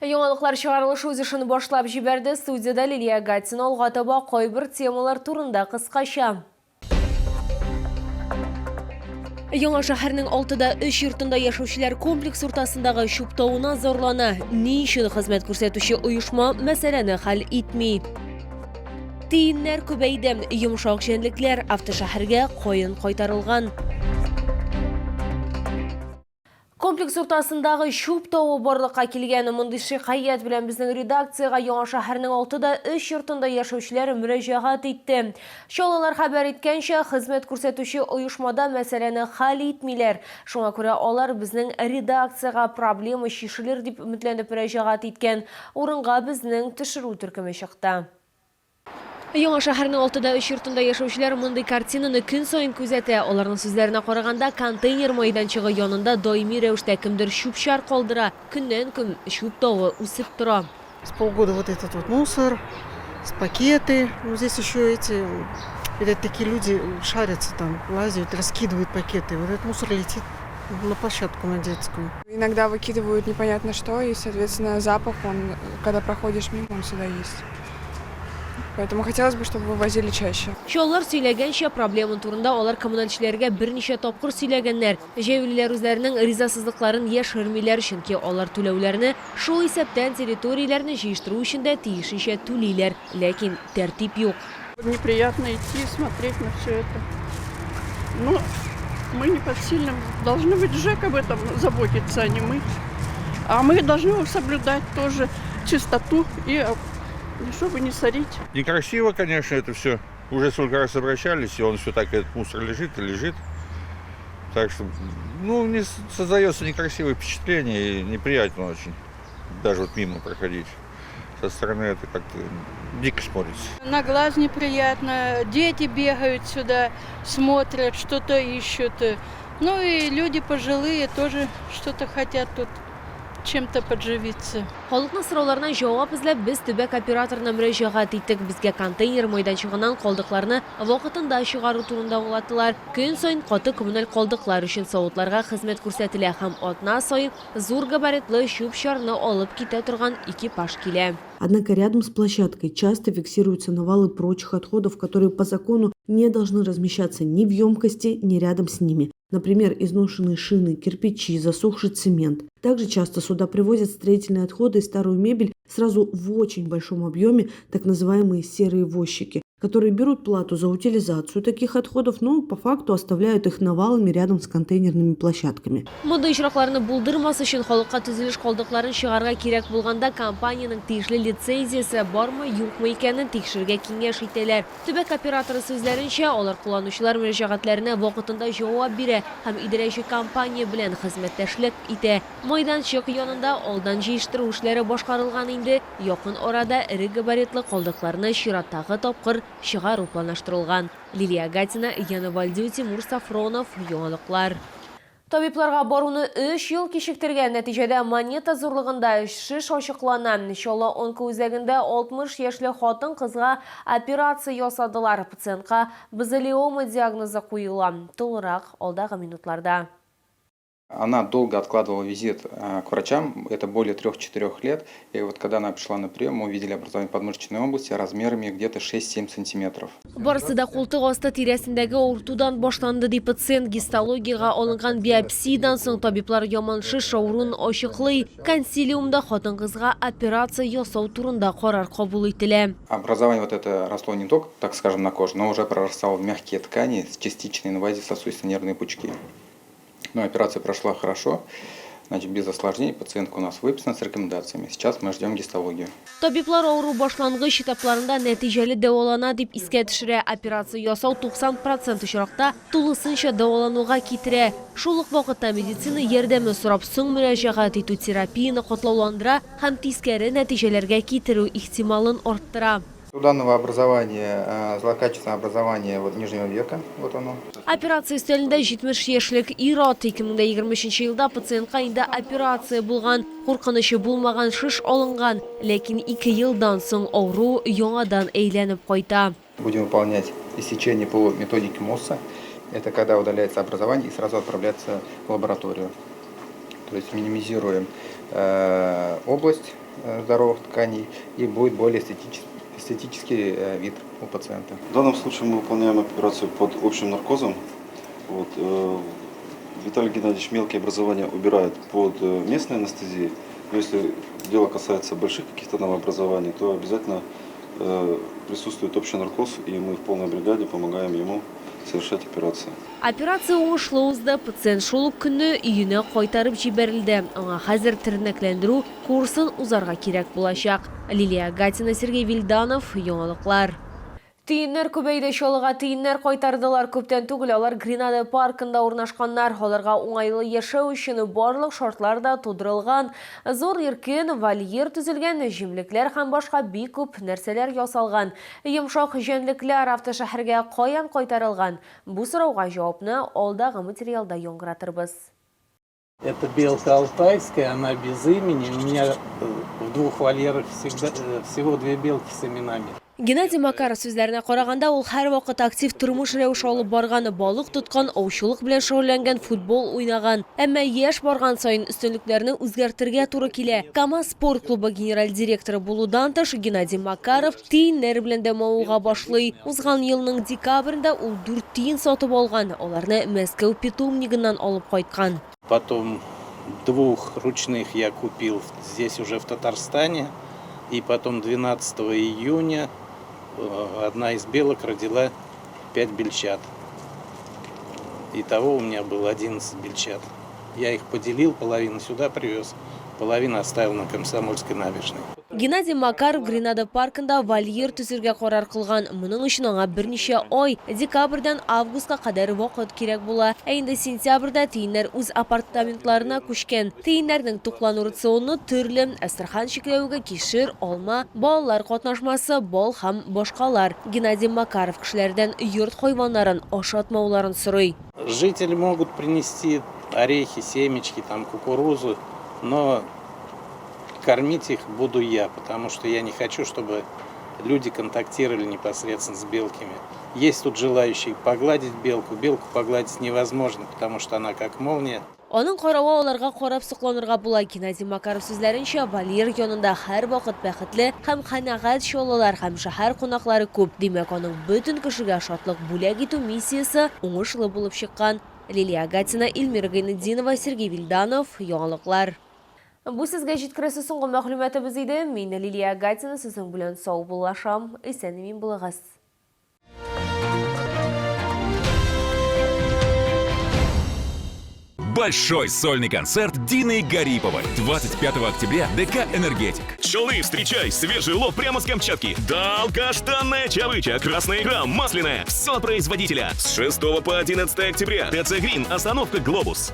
Яңалыклар чыгарылышы үз ишин башлап җибәрде. Студияда Лилия Гатина алга таба кайбер темалар турында кыскача. Яңа шәһәрнең 6-3 йортында яшәүчеләр комплекс уртасындагы чуптауына зарлана. Ни өчен хезмәт күрсәтүче оешма мәсьәләне хәл итми? Тиеннәр күбәйде. Йомшак җәнлекләр автошәһәргә кайын кайтарылган. Комплекс уртасындагы чуп тауы барлыкка килгән. Мондый шикаят белән безнең редакцияга Яңа шәһәрнең 6-3 йортында яшәүчеләр мөрәҗәгать итте. Чалалар хәбәр иткәнчә, хезмәт күрсәтүче оешмада мәсьәләне хәл итмиләр. Шуңа күрә алар безнең редакцияга проблема чишелер дип өметләнеп мөрәҗәгать иткән. Урынга безнең төшерү төркеме чыкты. Яңа шәһәрнең 6-3 йортында яшәүчеләр мондый картинаны көн сайын күзәтә. Аларның сүзләренә караганда, контейнер майданчыгы янында даими рәвештә кемдер чүп-чар калдыра. Көннән-көн чүп тавы үсеп тора. С полгода вот этот вот мусор, с пакеты. Ну, здесь еще эти, видать, такие люди шарятся там, лазят, раскидывают пакеты. Вот этот мусор летит на площадку, на детскую. Иногда выкидывают непонятно что, и, соответственно, запах, он, когда проходишь мимо, он всегда есть. Поэтому хотелось бы, чтобы вывозили чаще. Чаллар сөйләгәнчә, проблема турында алар коммуналчыларга берничә тапкыр сөйләгәннәр. Җәяүлеләр үзләренең ризасызлыкларын яшермиләр, чөнки алар түләүләрне шул исәптән территорияләрне җыештыру өчен дә тиешенчә түлиләр, ләкин тәртип юк. Неприятно идти и смотреть на все это. Но мы не под сильным. Должны быть ЖЭК об этом заботиться, а не мы. А мы должны соблюдать тоже чистоту и чтобы не сорить. Некрасиво, конечно, это все. Уже сколько раз обращались, и он все так, этот мусор лежит и лежит. Так что, ну, не создается некрасивое впечатление и неприятно очень. Даже вот мимо проходить. Со стороны это как-то дико смотрится. На глаз неприятно. Дети бегают сюда, смотрят, что-то ищут. Ну и люди пожилые тоже что-то хотят тут чем-то подживиться. Халыкның сорауларына җавап эзләп, без төбәк операторына мөрәҗәгать иттек. Безгә контейнер майданчыгыннан калдыкларны вакытында чыгару турында аңлаттылар. Көн сайын каты коммуналь калдыклар өчен савытларга хезмәт күрсәтелә һәм атна сайын зур габаритлы чүп-чарны алып китә торган экипаж килә. Однако рядом с площадкой часто фиксируются навалы прочих отходов, которые по закону не должны размещаться ни в емкости, ни рядом с ними. Например, изношенные шины, кирпичи, засохший цемент. Также часто сюда привозят строительные отходы и старую мебель сразу в очень большом объеме, так называемые серые возчики, которые берут плату за утилизацию таких отходов, но по факту оставляют их навалами рядом с контейнерными площадками. Мондый очракларны булдырмас өчен халыкка төзелеш калдыкларын чыгарга кирәк булганда компаниянең тиешле лицензиясе бармы, юкмы икәнен тикшергә киңәш итәләр. Төбәк операторы сүзләренчә, алар кулланучылар мөрәҗәгатьләренә вакытында җавап бирә һәм идарәче компания белән хезмәттәшлек итә. Майданчык янында алдан җыештыру эшләре башкарылган инде. Якын арада ире габаритлы калдыкларны чираттагы тапкыр чыгару планлаштырылган. Лилия Гатина, Яна Вальдю, Тимур Сафронов, Яңалыклар. Табибларга баруны 3 ел кичектергән, нәтиҗәдә монета зурлыгында шиш ачыклана. Чаллы онко үзәгендә 60 яшьле хатын кызга операция ясадылар. Пациентка базилиома диагнозы куела. Толырак алдагы минутларда. Она долго откладывала визит к врачам, это более 3-4 лет. И вот когда она пришла на прием, мы увидели образование подмышечной области размерами где-то 6-7 сантиметров. Барысы да култык асты тирәсендәге авыртудан башланды ди пациент. Гистологиягә алынган биопсиyaдан соң табиблар яман шиш авыруын ачыклый. Консилиумда хатын-кызга операция ясау турында карар кабул ителә. Образование вот это росло не только, так скажем, на коже, но уже прорастало в мягкие ткани с частичной инвазией в сосудисто-нервные пучки. Но операция прошла хорошо, значит, без осложнений. Пациентка у нас выписана с рекомендациями. Сейчас мы ждем гистологию. Табиблар авыру башлангыч этапларында нәтиҗәле дәвалана дип искә төшерә. Операция ясау 90% очракта тулысынча дәвалануга китерә. Шул ук вакытта медицина ярдәме сорап соң мөрәҗәгать итү терапияны катлауландыра һәм тискәре нәтиҗәләргә китерү ихтималын арттыра. У данного образования, злокачественное образование вот, нижнего века, вот оно. Операция өстәлендә 70 яшьлек ир-ат 2023 елда пациентка инде операция булган, куркынычы булмаган шиш алынган, ләкин 2 елдан соң авыру яңадан әйләнеп кайта. Будем выполнять иссечение по методике Мосса. Это когда удаляется образование и сразу отправляется в лабораторию. То есть минимизируем область здоровых тканей и будет более эстетический вид у пациента. В данном случае мы выполняем операцию под общим наркозом. Вот, Виталий Геннадьевич мелкие образования убирает под местной анестезией. Но если дело касается больших каких-то новообразований, то обязательно присутствует общий наркоз, и мы в полной бригаде помогаем ему совершать операции. Операция уңышлы узды, пациент шул ук көнне өенә кайтарып җибәрелде. Аңа хәзер тернәкләндерү курсын узарга кирәк булачак. Лилия Гатина, Сергей Вильданов, яңалыклар. Тиеннәр күбәйде, чалыга тиеннәр кайтардылар. Күптән түгел алар Гренада паркында урнашканнар. Аларга уңайлы яшәү өчен барлык шартлар да тудырылган. Зур иркен, вольер төзелгән, җимлекләр һәм башка бик күп нәрсәләр ясалган. Йомшак җәнлекләр автошәһәргә каян кайтарылган? Бу сорауга җавапны алдагы материалда яңгыратырбыз. Это белка алтайская, она без имени. У меня в 2 вольерах всего 2 белки с именами. Геннадий Макаров сүзләренә караганда, ул һәр вакыт актив тормыш рәвеше алып барган, балык тоткан, аучылык белән шөгыльләнгән, футбол уйнаган. Әмма яшь барган саен өстенлекләрне үзгәртергә туры килә. КамАЗ спорт клубы генераль директоры булудан тыш Геннадий Макаров тиеннәр белән дә мавыга башлый. Узган елның декабрендә ул 4 тиен сатып алган. Аларны Мәскәү питомнигыннан алып кайткан. Потом 2 ручных я купил здесь уже в Татарстане. И потом 12 июня одна из белок родила 5 бельчат. Итого у меня было 11 бельчат. Я их поделил, половину сюда привез, половину оставил на Комсомольской набережной. Геннадий Макаров Гренада паркында вольер төзергә карар кылган. Моның өчен аңа берничә ай, декабрьдән августка кадәр вакыт кирәк була. Ә инде сентябрьдә тиеннәр үз апартаментларына күчкән. Тиеннәрнең туклану рационы төрле: әстерхан чикләвегә кишер, алма, балалар катнашмасы, бал һәм башкалар. Геннадий Макаров кешеләрдән йорт хайваннарын ашатмауларын сорый. Жители могут принести орехи, семечки, там, кукурузу, но кормить их буду я, потому что я не хочу, чтобы люди контактировали непосредственно с белками. Есть тут желающие погладить белку. Белку погладить невозможно, потому что она как молния. Аның каравы аларга карап сокланырга була. Геннадий Макаров сүзләренчә, вольер янында һәр вакыт бәхетле һәм канәгать чалалар һәм шәһәр кунаклары күп. Димәк, аның бөтен кешегә шатлык бүләк итү миссиясе уңышлы булып чыккан. Лилия Гатина, Эльмира Гайнетдинова, Сергей Вильданов, яңалыклар. Бу сезгә җиткерәсе соңгы мәгълүматыбыз иде. Мин Лилия Гатина, сезнең белән сау булашам. Исән-имин булыгыз. Большой сольный концерт Дины Гариповой. 25 октября ДК «Энергетик». Челны, встречай! Свежий улов прямо с Камчатки. Долгожданная чавыча, красная икра, масляная. Все от производителя. С 6 по 11 октября. ТЦ «Грин», остановка «Глобус».